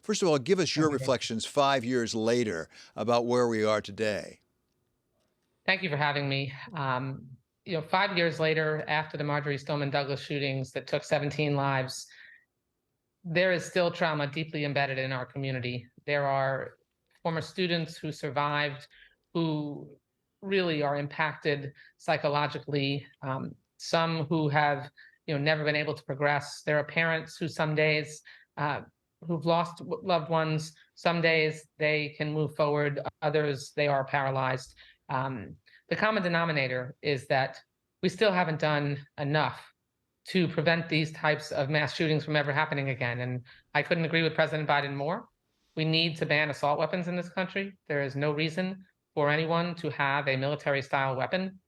First of all, give us your reflections 5 years later about where we are today. Thank you for having me. 5 years later, after the Marjorie Stoneman Douglas shootings that took 17 lives, there is still trauma deeply embedded in our community. There are former students who survived who really are impacted psychologically. Some who have, never been able to progress. There are parents who some days who've lost loved ones. Some days they can move forward. Others they are paralyzed. The common denominator is that we still haven't done enough to prevent these types of mass shootings from ever happening again. And I couldn't agree with President Biden more. We need to ban assault weapons in this country. There is no reason for anyone to have a military style weapon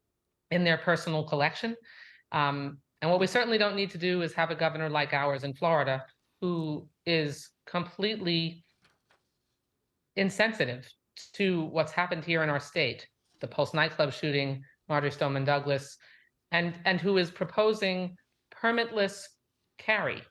in their personal collection. And what we certainly don't need to do is have a governor like ours in Florida who is completely insensitive to what's happened here in our state, the Pulse nightclub shooting, Marjorie Stoneman Douglas, and who is proposing permitless carry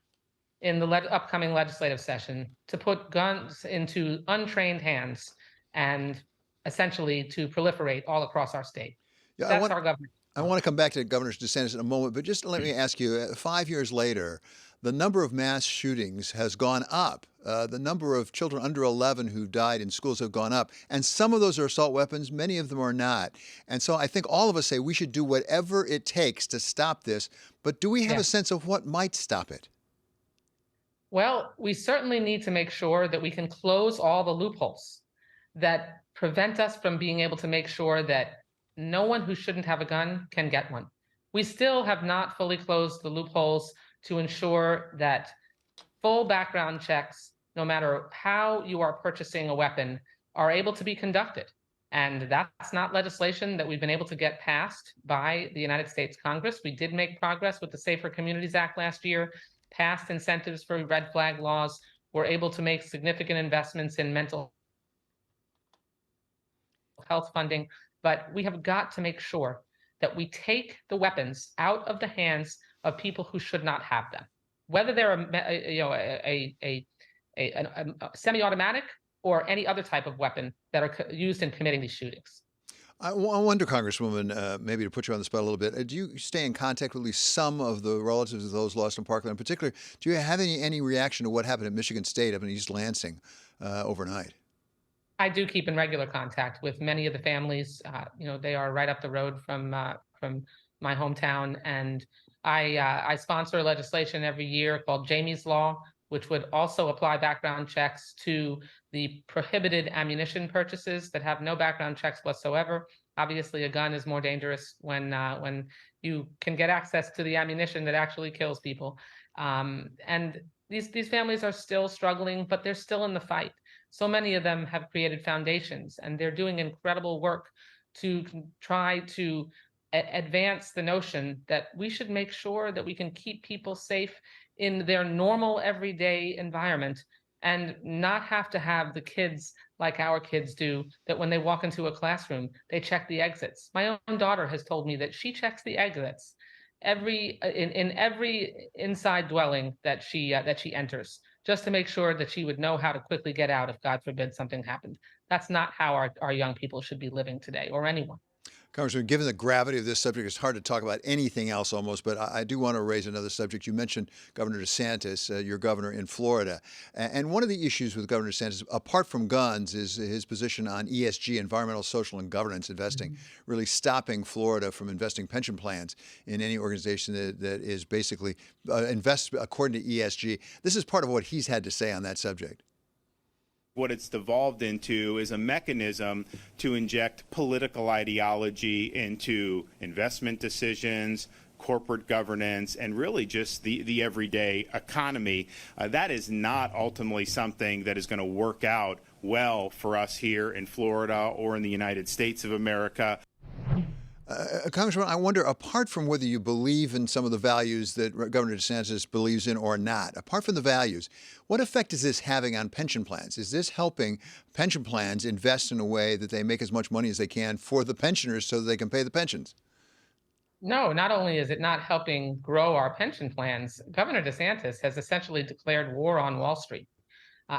in the upcoming legislative session to put guns into untrained hands and essentially to proliferate all across our state. Yeah, That's our government. I want to come back to Governor DeSantis in a moment, but just let me ask you, 5 years later, the number of mass shootings has gone up. The number of children under 11 who died in schools have gone up. And some of those are assault weapons. Many of them are not. And so I think all of us say we should do whatever it takes to stop this. But do we have a sense of what might stop it? Well, we certainly need to make sure that we can close all the loopholes that prevent us from being able to make sure that no one who shouldn't have a gun can get one. We still have not fully closed the loopholes to ensure that full background checks, no matter how you are purchasing a weapon, are able to be conducted. And that's not legislation that we've been able to get passed by the United States Congress. We did make progress with the Safer Communities Act last year, passed incentives for red flag laws. We're able to make significant investments in mental health funding, but we have got to make sure that we take the weapons out of the hands of people who should not have them, whether they're a semi-automatic or any other type of weapon that are used in committing these shootings. I wonder, Congresswoman, maybe to put you on the spot a little bit, do you stay in contact with at least some of the relatives of those lost in Parkland? In particular, do you have any reaction to what happened at Michigan State up in East Lansing overnight? I do keep in regular contact with many of the families. They are right up the road from my hometown, and I sponsor legislation every year called Jamie's Law, which would also apply background checks to the prohibited ammunition purchases that have no background checks whatsoever. Obviously, a gun is more dangerous when you can get access to the ammunition that actually kills people. And these families are still struggling, but they're still in the fight. So many of them have created foundations, and they're doing incredible work to try to advance the notion that we should make sure that we can keep people safe in their normal everyday environment and not have to have the kids like our kids do, that when they walk into a classroom, they check the exits. My own daughter has told me that she checks the exits in every inside dwelling that she enters, just to make sure that she would know how to quickly get out if, God forbid, something happened. That's not how our young people should be living today, or anyone. Congressman, given the gravity of this subject, it's hard to talk about anything else almost, but I do want to raise another subject. You mentioned Governor DeSantis, your governor in Florida. And one of the issues with Governor DeSantis, apart from guns, is his position on ESG, environmental, social, and governance investing, really stopping Florida from investing pension plans in any organization that is basically invests according to ESG. This is part of what he's had to say on that subject. What it's devolved into is a mechanism to inject political ideology into investment decisions, corporate governance, and really just the everyday economy. That is not ultimately something that is going to work out well for us here in Florida or in the United States of America. Congressman, I wonder, apart from whether you believe in some of the values that Governor DeSantis believes in or not, apart from the values, what effect is this having on pension plans? Is this helping pension plans invest in a way that they make as much money as they can for the pensioners so that they can pay the pensions? No, not only is it not helping grow our pension plans, Governor DeSantis has essentially declared war on Wall Street.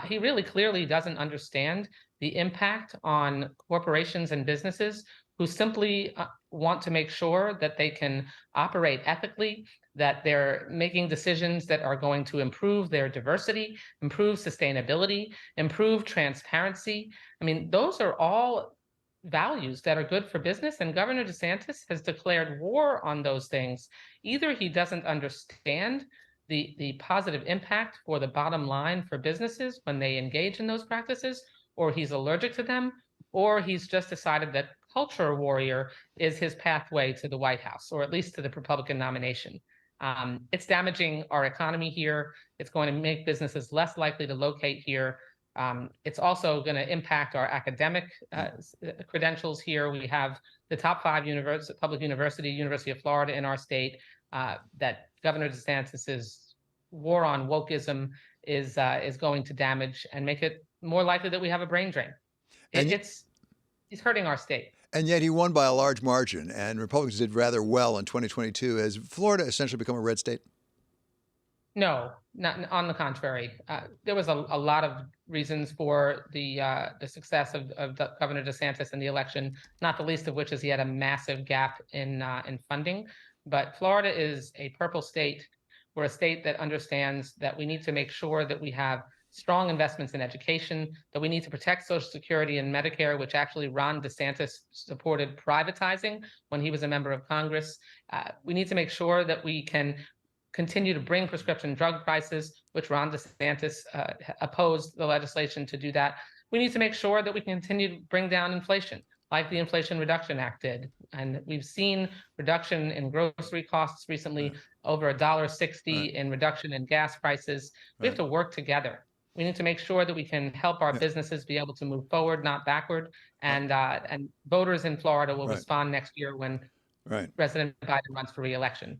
He really clearly doesn't understand the impact on corporations and businesses who simply want to make sure that they can operate ethically, that they're making decisions that are going to improve their diversity, improve sustainability, improve transparency. I mean, those are all values that are good for business, and Governor DeSantis has declared war on those things. Either he doesn't understand the positive impact for the bottom line for businesses when they engage in those practices, or he's allergic to them, or he's just decided that culture warrior is his pathway to the White House, or at least to the Republican nomination. It's damaging our economy here. It's going to make businesses less likely to locate here. It's also going to impact our academic credentials here. We have the top 5 public University of Florida in our state. That Governor DeSantis's war on wokeism is going to damage and make it more likely that we have a brain drain. He's hurting our state. And yet he won by a large margin, and Republicans did rather well in 2022. Has Florida essentially become a red state? No, not on the contrary. There was a lot of reasons for the success of Governor DeSantis in the election, not the least of which is he had a massive gap in funding. But Florida is a purple state. We're a state that understands that we need to make sure that we have strong investments in education, that we need to protect Social Security and Medicare, which actually Ron DeSantis supported privatizing when he was a member of Congress. We need to make sure that we can continue to bring prescription drug prices, which Ron DeSantis opposed the legislation to do that. We need to make sure that we continue to bring down inflation, like the Inflation Reduction Act did. And we've seen reduction in grocery costs recently, over $1.60 in reduction in gas prices. We have to work together. We need to make sure that we can help our businesses be able to move forward, not backward. And voters in Florida will respond next year when President Biden runs for re-election.